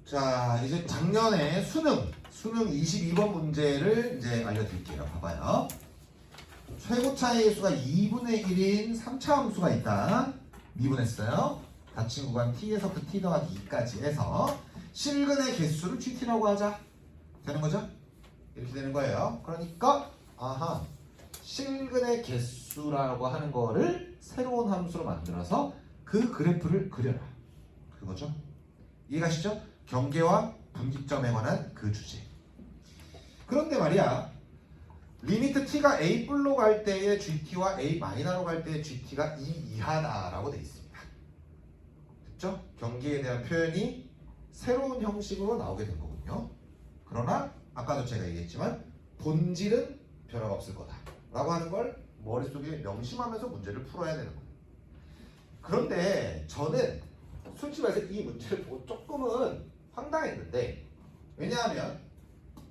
자, 이제 작년에 수능 22번 문제를 이제 알려드릴게요. 봐봐요. 최고 차이의 수가 2분의 1인 3차 함수가 있다. 미분했어요. 닫힌 구간 t에서부터 t 더하기 2까지 해서 실근의 개수를 gt라고 하자. 되는 거죠? 이렇게 되는 거예요. 그러니까 실근의 개수라고 하는 거를 새로운 함수로 만들어서 그 그래프를 그려라. 그거죠? 이해가시죠? 경계와 분기점에 관한 그 주제. 그런데 말이야, 리미트 t가 a 뿔로 갈 때의 gt와 a 마이너로 갈 때의 gt가 2 이하다라고 되어 있습니다. 됐죠? 경계에 대한 표현이 새로운 형식으로 나오게 된 거군요. 그러나 아까도 제가 얘기했지만 본질은 변화가 없을 거다 라고 하는 걸 머릿속에 명심하면서 문제를 풀어야 되는 거예요. 그런데 저는 솔직히 말해서 이 문제를 보고 조금은 황당했는데, 왜냐하면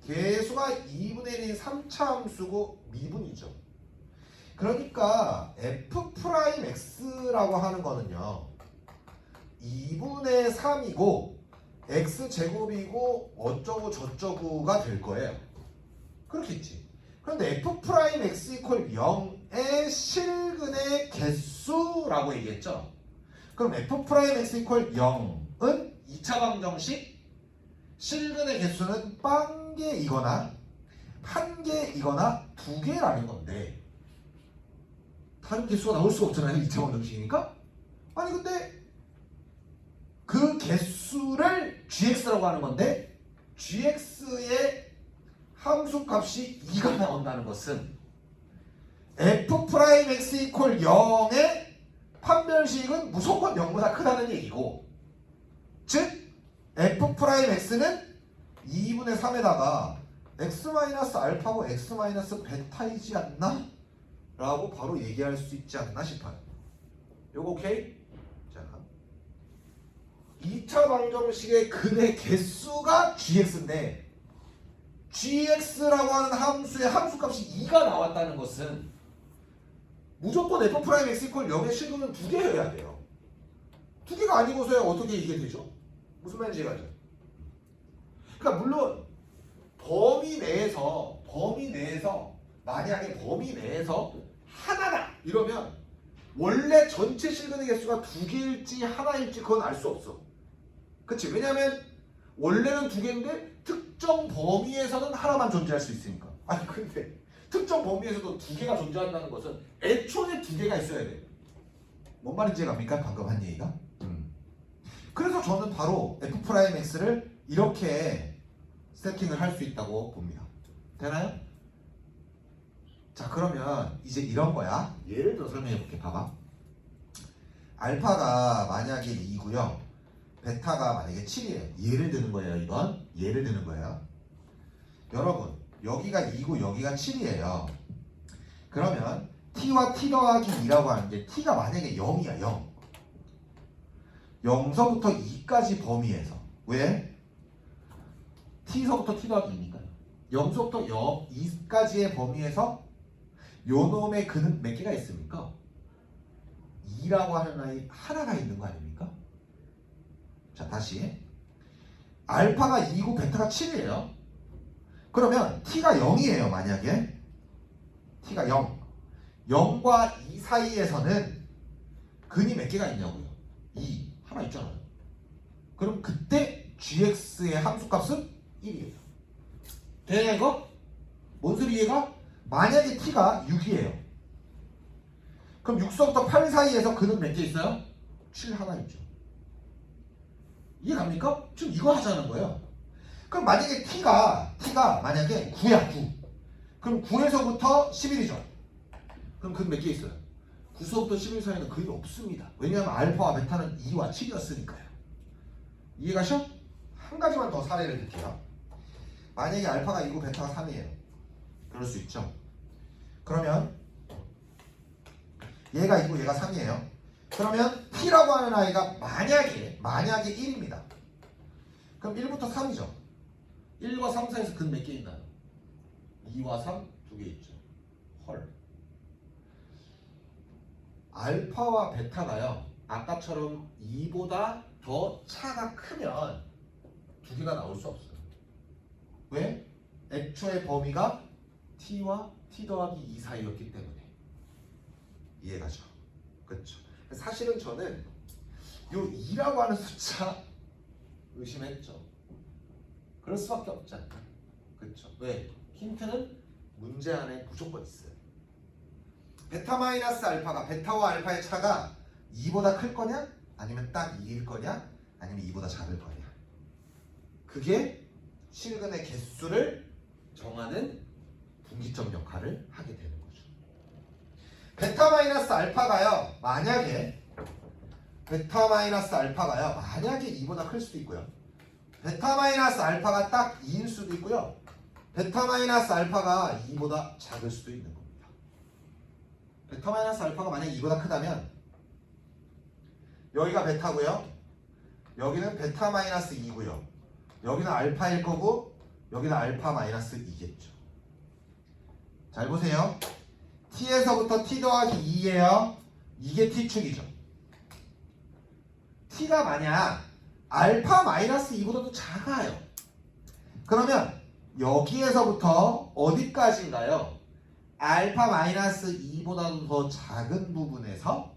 개수가 2분의 1인 3차 함수고 미분이죠. 그러니까 f'x라고 하는 거는요 2분의 3이고 x제곱이고 어쩌고 저쩌고가 될 거예요. 그렇겠지. 그런데 f'x = 0의 실근의 개수라고 얘기했죠. 그럼 f'x = 0은 2차 방정식 실근의 개수는 빵개이거나 한개이거나 두개라는 건데, 다른 개수가 나올 수가 없잖아요. 2차 방정식이니까. 아니 근데 그 개수를 gx라고 하는 건데 gx의 함수값이 2가 나온다는 것은 f'x = 0의 판별식은 무조건 0보다 크다는 얘기고, 즉 f'x는 2분의 3에다가 x-알파고 x-베타이지 않나? 라고 바로 얘기할 수 있지 않나 싶어요. 요거 오케이? 자, 2차 방정식의 근의 개수가 gx인데 gx라고 하는 함수의 함수값이 2가 나왔다는 것은 무조건 f'x = 0의 실근은 2개여야 돼요. 2개가 아니고서야 어떻게 이게 되죠? 무슨 말인지 이해가죠? 그러니까 물론 범위 내에서 만약에 범위 내에서 하나다 이러면 원래 전체 실근의 개수가 2개일지 하나일지 그건 알 수 없어. 그치? 왜냐면 원래는 2개인데 특정 범위에서는 하나만 존재할 수 있으니까. 아니 근데 특정 범위에서도 2개가 존재한다는 것은 애초에 2개가 있어야 돼. 뭔 말인지 갑니까? 방금 한 얘기가? 그래서 저는 바로 f'x를 이렇게 세팅을 할 수 있다고 봅니다. 되나요? 자, 그러면 이제 이런 거야. 예를 들어 설명해 볼게. 봐봐. 알파가 만약에 2고요. 베타가 만약에 7이에요. 예를 드는 거예요. 이건 예를 드는 거예요. 여러분, 여기가 2고 여기가 7이에요. 그러면 t와 t 더하기 2라고 하는 게 t가 만약에 0이야. 0. 0서부터 2까지 범위에서. 왜? t서부터 t 더하기 2니까요. 0서부터 2까지의 범위에서 요 놈의 근은 몇 개가 있습니까? 2라고 하는 아이 하나가 있는 거 아닙니까? 자, 다시. 알파가 2고 베타가 7이에요. 그러면 t가 0이에요. 만약에 t가 0. 0과 2 사이에서는 근이 몇 개가 있냐고요? 2. 하나 있잖아요. 그럼 그때 gx의 함수값은 1이에요. 되냐 이거? 뭔 소리 얘가? 만약에 t가 6이에요. 그럼 6서부터 8 사이에서 근은 몇 개 있어요? 7 하나 있죠. 이해 갑니까? 지금 이거 하자는 거예요. 그럼 만약에 t가 만약에 9야 9. 그럼 9에서부터 11이죠. 그럼 근 몇 개 있어요? 9서부터 11 사이에는 근이 없습니다. 왜냐하면 알파와 베타는 2와 7이었으니까요. 이해가셔? 한 가지만 더 사례를 들게요. 만약에 알파가 2고 베타가 3이에요. 그럴 수 있죠. 그러면 얘가 2고 얘가 3이에요. 그러면 t라고 하는 아이가 만약에 1입니다. 그럼 1부터 3이죠. 1과 3 사이에서 근 몇 개 있나요? 2와 3 두 개 있죠. 헐. 알파와 베타가요. 아까처럼 2보다 더 차가 크면 t가 나올 수 없어요. 왜? 애초의 범위가 t와 t 더하기 2 사이였기 때문에. 이해가죠? 그렇죠. 사실은 저는 요 2라고 하는 숫자 의심했죠. 그럴 수밖에 없잖아요. 그렇죠. 왜? 힌트는 문제 안에 무조건 있어요. 베타 마이너스 알파가 베타와 알파의 차가 2보다 클 거냐? 아니면 딱 2일 거냐? 아니면 2보다 작을 거냐? 그게 실근의 개수를 정하는 분기점 역할을 하게 되는 거죠. 베타 마이너스 알파가요. 만약에 베타 마이너스 알파가요. 만약에 2보다 클 수도 있고요. 베타 마이너스 알파가 딱 2일 수도 있고요. 베타 마이너스 알파가 2보다 작을 수도 있는 겁니다. 베타 마이너스 알파가 만약 2보다 크다면 여기가 베타고요. 여기는 베타 마이너스 2고요. 여기는 알파일 거고 여기는 알파 마이너스 2겠죠. 잘 보세요. t에서부터 t 더하기 2예요. 이게 t축이죠. t가 만약 알파 마이너스 2보다도 작아요. 그러면 여기에서부터 어디까지인가요? 알파 마이너스 2보다도 더 작은 부분에서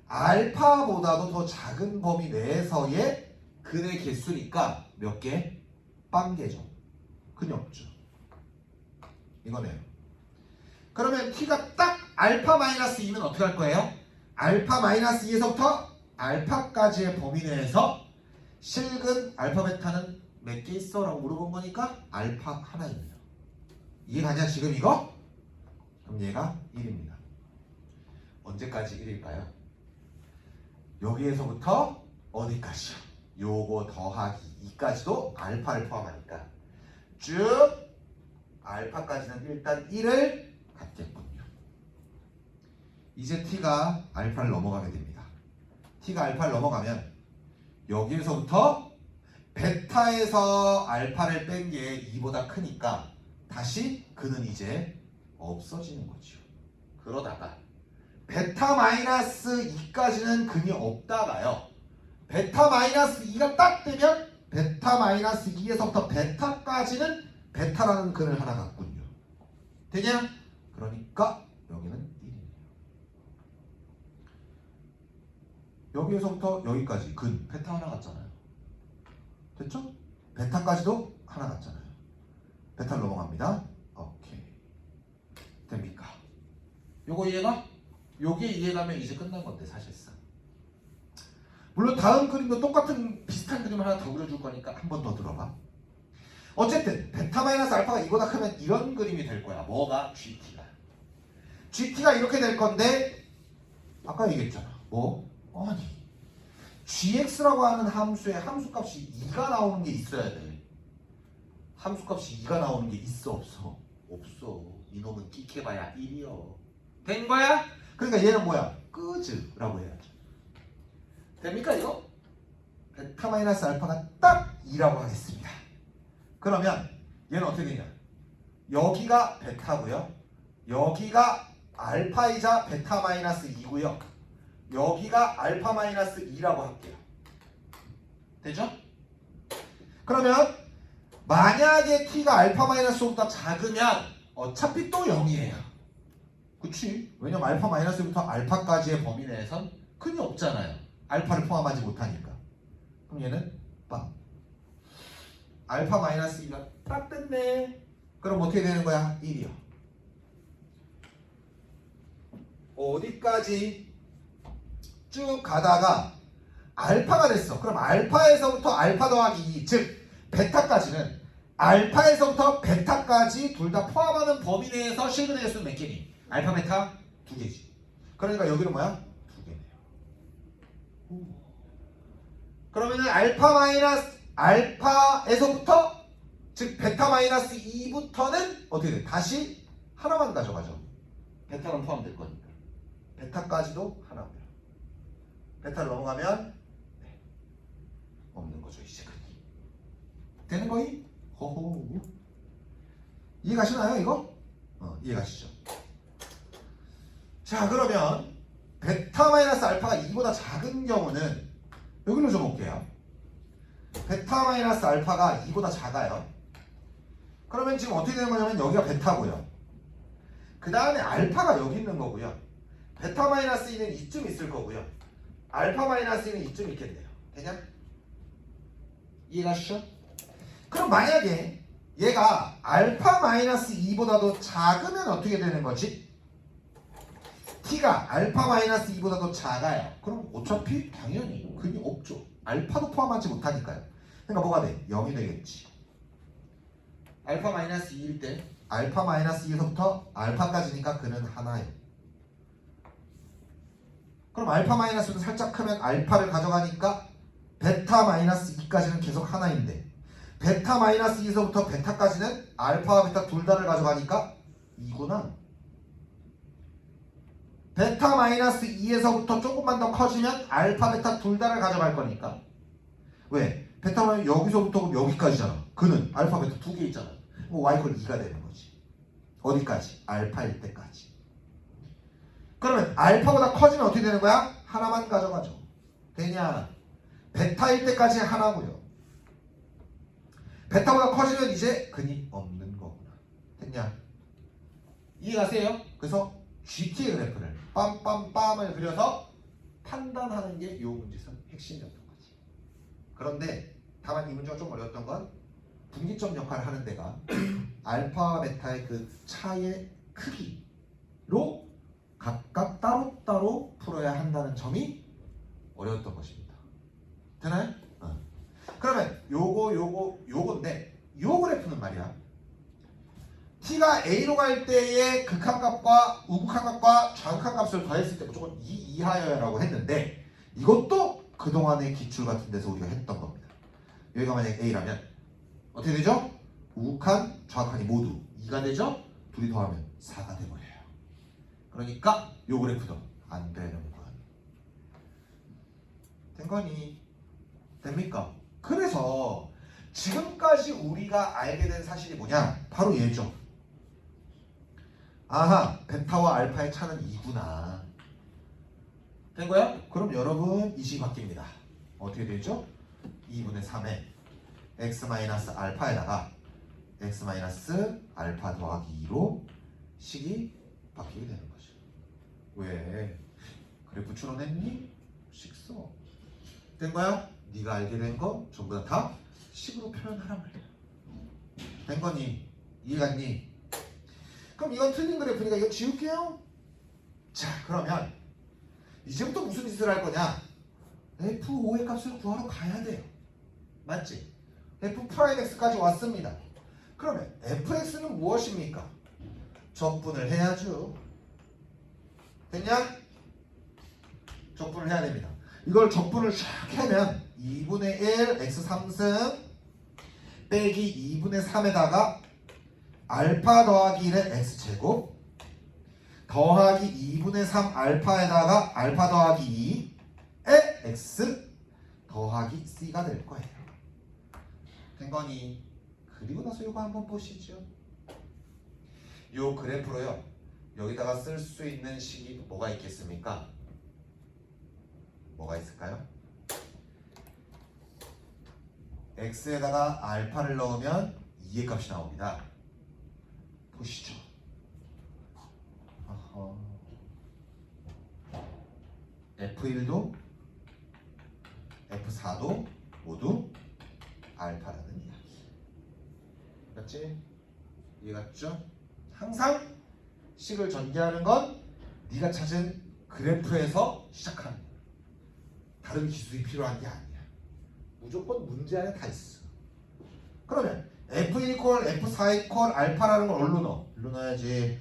알파보다도 더 작은 범위 내에서의 근의 개수니까 몇 개? 빵 개죠. 근이 없죠. 이거네요. 그러면 t가 딱 알파 마이너스 2면 어떻게 할 거예요? 알파 마이너스 2에서부터 알파까지의 범위 내에서 실근 알파 베타는 몇 개 있어? 라고 물어본 거니까 알파 하나입니다. 이해가냐 지금 이거? 그럼 얘가 1입니다. 언제까지 1일까요? 여기에서부터 어디까지요? 요거 더하기 2까지도 알파를 포함하니까 쭉 알파까지는 일단 1을 갖겠군요. 이제 t가 알파를 넘어가게 됩니다. t가 알파를 넘어가면 여기에서부터 베타에서 알파를 뺀 게 2보다 크니까 다시 그는 이제 없어지는 거죠. 그러다가 베타 마이너스 2까지는 근이 없다가요. 베타 마이너스 2가 딱 되면 베타 마이너스 2에서부터 베타까지는 베타라는 근을 하나 갖군요. 되냐? 그러니까 여기는 1이에요. 여기에서부터 여기까지 근 베타 하나 같잖아요. 됐죠? 베타까지도 하나 같잖아요. 베타를 넘어갑니다. 오케이. 됩니까? 요거 이해가? 요게 이해가면 이제 끝난 건데 사실상. 물론 다음 그림도 똑같은 비슷한 그림을 하나 더 그려줄 거니까 한 번 더 들어봐. 어쨌든 베타 마이너스 알파가 이보다 크면 이런 그림이 될 거야. 뭐가? GT가. GT가 이렇게 될 건데 아까 얘기했잖아. 뭐? 아니 gx라고 하는 함수의 함수값이 2가 나오는 게 있어야 돼. 함수값이 2가 나오는 게 있어 없어? 없어. 이놈은 끼켜봐야 1이요. 된 거야? 그러니까 얘는 뭐야? 끄즈라고 해야죠. 됩니까 이거? 베타 마이너스 알파가 딱 2라고 하겠습니다. 그러면 얘는 어떻게 되냐? 여기가 베타고요. 여기가 알파이자 베타 마이너스 2고요. 여기가 알파 마이너스 2라고 할게요. 되죠? 그러면 만약에 t가 알파 마이너스 5보다 작으면 어차피 또 0이에요. 그치? 왜냐면 알파 마이너스부터 알파까지의 범위 내에선 근이 없잖아요. 알파를 포함하지 못하니까. 그럼 얘는 빵. 알파 마이너스 2가 딱 됐네. 그럼 어떻게 되는 거야? 1이요. 어디까지? 쭉 가다가 알파가 됐어. 그럼 알파에서부터 알파 더하기 2, 즉 베타까지는 알파에서부터 베타까지 둘 다 포함하는 범위 내에서 실근의 개수는 몇 개니? 알파, 베타 2개지. 그러니까 여기는 뭐야? 2개네요. 그러면은 알파에서부터 즉 베타 마이너스 2부터는 어떻게 돼? 다시 하나만 가져가죠. 베타는 포함될 거니까. 베타까지도 하나고요. 베타를 넘어가면 네. 없는 거죠 이제. 되는 거이? 호호. 이해가시나요 이거? 이해가시죠? 자 그러면 베타 마이너스 알파가 2보다 작은 경우는 여기로 좀 볼게요. 베타 마이너스 알파가 2보다 작아요. 그러면 지금 어떻게 되는 거냐면 여기가 베타고요. 그 다음에 알파가 여기 있는 거고요. 베타 마이너스 2는 이쯤 있을 거고요. 알파 마이너스 2는 이쯤 있겠네요. 되냐? 이해가시죠? 그럼 만약에 얘가 알파 마이너스 2보다도 작으면 어떻게 되는 거지? t가 알파 마이너스 2보다도 작아요. 그럼 어차피 당연히 근이 없죠. 알파도 포함하지 못하니까요. 그러니까 뭐가 돼? 0이 되겠지. 알파 마이너스 2일 때 알파 마이너스 2에서부터 알파까지니까 그는 하나예요. 그럼 알파 마이너스도 살짝 크면 알파를 가져가니까 베타 마이너스 2까지는 계속 하나인데 베타 마이너스 2에서부터 베타까지는 알파와 베타 둘 다를 가져가니까 2구나. 베타 마이너스 2에서부터 조금만 더 커지면 알파 베타 둘 다를 가져갈 거니까 왜? 베타 마이너스 여기서부터 여기까지잖아. 그는 알파 베타 두 개 있잖아. 뭐 y콜 2가 되는 거지. 어디까지? 알파일 때까지. 그러면 알파보다 커지면 어떻게 되는 거야? 하나만 가져가죠. 되냐? 베타일 때까지 하나고요. 베타보다 커지면 이제 근이 없는 거구나. 됐냐? 이해가세요? 그래서 GT의 그래프를 빰빰빰을 그려서 판단하는 게 이 문제에서 핵심이었던 거지. 그런데 다만 이 문제가 좀 어려웠던 건 분기점 역할을 하는 데가 알파와 베타의 그 차의 크기로 각각 따로따로 풀어야 한다는 점이 어려웠던 것입니다. 되나요? 그러면 요건데 요 그래프는 말이야. t가 a로 갈 때의 극한값과 우극한값과 좌극한값을 더했을 때 무조건 2 이하여야라고 했는데 이것도 그동안의 기출 같은 데서 우리가 했던 겁니다. 여기가 만약 a라면 어떻게 되죠? 우극한, 좌극한이 모두 2가 되죠? 둘이 더하면 4가 돼버려요. 그러니까 요 그래프도 안 되는 건. 된 거니? 됩니까? 그래서 지금까지 우리가 알게 된 사실이 뭐냐? 바로 얘죠. 아하, 베타와 알파의 차는 2구나. 된 거야? 그럼 여러분 이 식이 바뀝니다. 어떻게 되죠? 2분의 3에 x-알파에다가 x-알파 더하기 2로 식이 바뀌게 되는 거죠. 왜? 그래프 추론했니? 식 써. 된 거야? 네가 알게 된 거 전부 다 식으로 표현하란 말이야. 된 거니? 이해갔니? 그럼 이건 틀린 그래프니까 이거 지울게요. 자, 그러면 이제부터 무슨 짓을 할 거냐? f5의 값을 구하러 가야 돼요. 맞지? f'x까지 왔습니다. 그러면 fx는 무엇입니까? 적분을 해야죠. 됐냐? 적분을 해야 됩니다. 이걸 적분을 샥 하면 2분의 1 x 3승 빼기 2분의 3에다가 알파 더하기 1의 x제곱 더하기 2분의 3 알파에다가 알파 더하기 2의 x 더하기 c가 될 거예요. 된 거니? 그리고 나서 이거 한번 보시죠. 요 그래프로요. 여기다가 쓸 수 있는 식이 뭐가 있겠습니까? 뭐가 있을까요? x에다가 알파를 넣으면 2의 값이 나옵니다. 보시죠. F1도 F4도 모두 알파라는 이야기. 맞지? 이해갔죠? 항상 식을 전개하는 건 네가 찾은 그래프에서 시작하는 거야. 다른 기술이 필요한 게 아니야. 무조건 문제 안에 다 있어. 그러면 F1 이퀄 F4 이퀄 알파라는 걸 어디로 넣어? 일로 넣어야지.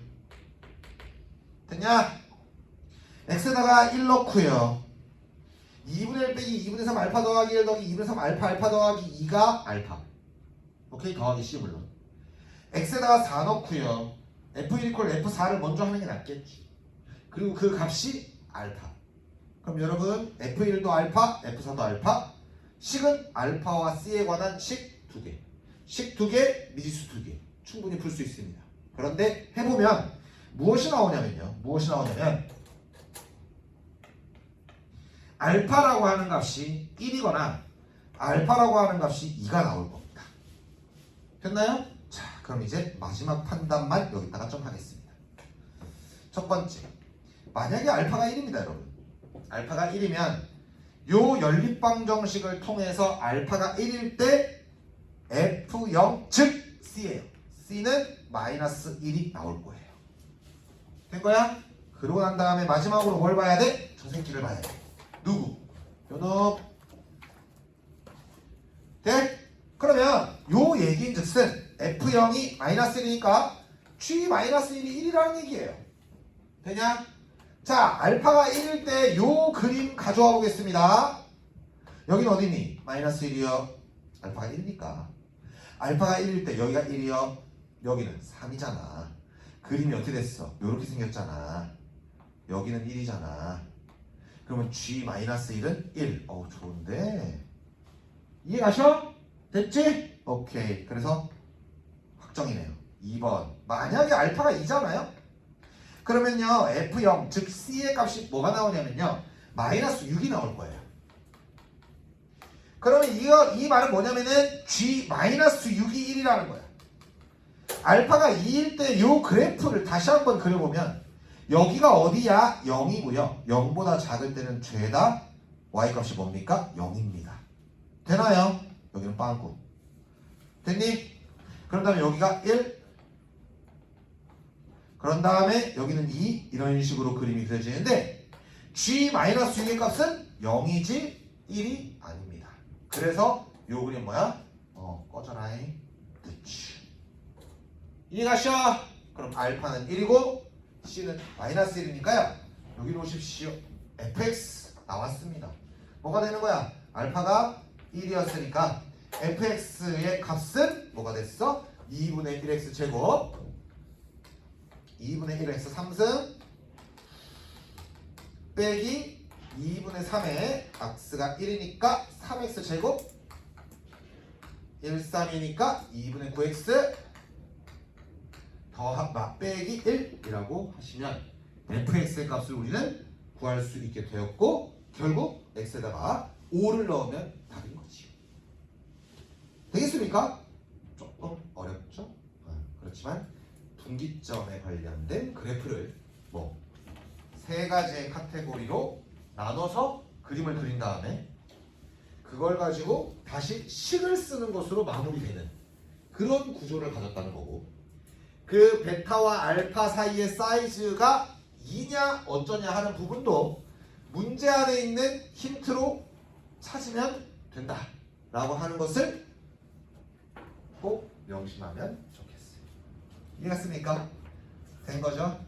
됐냐? x에다가 1 넣고요. 2분의 1 빼기 2분의 3 알파 더하기 1 더하기 2분의 3 알파 더하기 2가 알파. 오케이? 더하기 C 물론. x에다가 4 넣고요. F1 이퀄 F4를 먼저 하는 게 낫겠지. 그리고 그 값이 알파. 그럼 여러분 F1도 알파, F4도 알파. 식은 알파와 C에 관한 식 2개. 식 2개, 미지수 2개. 충분히 풀 수 있습니다. 그런데 해보면 무엇이 나오냐면요. 무엇이 나오냐면 알파라고 하는 값이 1이거나 알파라고 하는 값이 2가 나올 겁니다. 됐나요? 자, 그럼 이제 마지막 판단만 여기다가 좀 하겠습니다. 첫 번째, 만약에 알파가 1입니다, 여러분. 알파가 1이면 요 연립방정식을 통해서 알파가 1일 때 F0 즉 C예요. C는 마이너스 1이 나올 거예요. 된 거야? 그러고 난 다음에 마지막으로 뭘 봐야 돼? 저 새끼를 봐야 돼. 누구? 요놈. 돼? 그러면 요 얘기인즉슨 F0이 마이너스 1이니까 G 마이너스 1이 1이라는 얘기예요. 되냐? 자, 알파가 1일 때 요 그림 가져와 보겠습니다. 여기는 어디니? 마이너스 1이요. 알파가 1이니까. 알파가 1일 때 여기가 1이요. 여기는 3이잖아. 그림이 어떻게 됐어? 요렇게 생겼잖아. 여기는 1이잖아. 그러면 G 마이너스 1은 1. 어우, 좋은데? 이해 가셔? 됐지? 오케이. 그래서 확정이네요. 2번. 만약에 알파가 2잖아요? 그러면요, F0, 즉 C의 값이 뭐가 나오냐면요, 마이너스 6이 나올 거예요. 그러면 이 말은 뭐냐면은 G 마이너스 6이 1이라는 거야. 알파가 2일 때 요 그래프를 다시 한번 그려보면 여기가 어디야? 0이고요. 0보다 작을 때는 죄다 Y값이 뭡니까? 0입니다. 되나요? 여기는 빵꾸. 됐니? 그런 다음에 여기가 1. 그런 다음에 여기는 2. 이런 식으로 그림이 그려지는데 G-6의 값은 0이지 1이 아닙니다. 그래서 요 그림 뭐야? 꺼져라잉. 그치. 이해가셔? 그럼 알파는 1이고 C는 마이너스 1이니까요. 여기로 오십시오. fx 나왔습니다. 뭐가 되는 거야? 알파가 1이었으니까 fx의 값은 뭐가 됐어? 2분의 1x 제곱 2분의 1x 3승 빼기 2분의 3에 x가 1이니까 3x 제곱 1, 3이니까 2분의 9x 더하 빼기 1이라고 하시면 fx의 값을 우리는 구할 수 있게 되었고 결국 x에다가 5를 넣으면 답인 거지. 되겠습니까? 조금 어렵죠? 그렇지만 분기점에 관련된 그래프를 뭐 세 가지의 카테고리로 나눠서 그림을 그린 다음에 그걸 가지고 다시 식을 쓰는 것으로 마무리되는 그런 구조를 가졌다는 거고, 그 베타와 알파 사이의 사이즈가 2냐 어쩌냐 하는 부분도 문제 안에 있는 힌트로 찾으면 된다 라고 하는 것을 꼭 명심하면 좋겠어요. 이해갔습니까? 된 거죠?